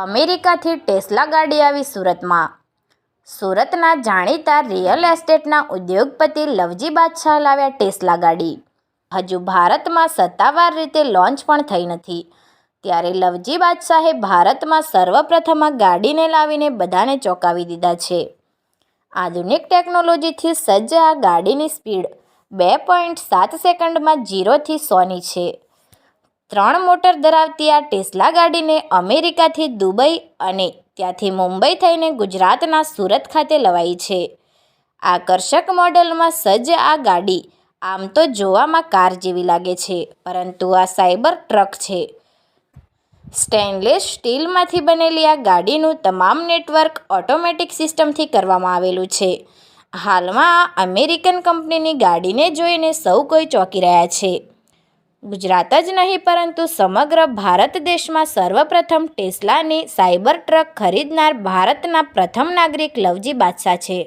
અમેરિકાથી ટેસ્લા ગાડી આવી સુરતમાં. સુરતના જાણીતા રિયલ એસ્ટેટના ઉદ્યોગપતિ લવજી બાદશાહ લાવ્યા ટેસ્લા ગાડી. હજુ ભારતમાં સત્તાવાર રીતે લોન્ચ પણ થઈ નથી, ત્યારે લવજી બાદશાહે ભારતમાં સર્વપ્રથમ આ ગાડીને લાવીને બધાને ચોંકાવી દીધા છે. આધુનિક ટેકનોલોજીથી સજ્જ આ ગાડીની સ્પીડ 2.7 સેકન્ડમાં 0 થી 100ની છે. 3 મોટર ધરાવતી આ ટેસ્લા ગાડીને અમેરિકાથી દુબઈ અને ત્યાંથી મુંબઈ થઈને ગુજરાતના સુરત ખાતે લવાઈ છે. આકર્ષક મોડલમાં સજ્જ આ ગાડી આમ તો જોવામાં કાર જેવી લાગે છે, પરંતુ આ સાયબર ટ્રક છે. સ્ટેનલેસ સ્ટીલમાંથી બનેલી આ ગાડીનું તમામ નેટવર્ક ઓટોમેટિક સિસ્ટમથી કરવામાં આવેલું છે. હાલમાં આ અમેરિકન કંપનીની ગાડીને જોઈને સૌ કોઈ ચોંકી રહ્યા છે. ગુજરાત જ નહીં પરંતુ સમગ્ર ભારત દેશમાં સર્વપ્રથમ ટેસ્લાની સાયબર ટ્રક ખરીદનાર ભારતના પ્રથમ નાગરિક લવજી બાદશાહ છે.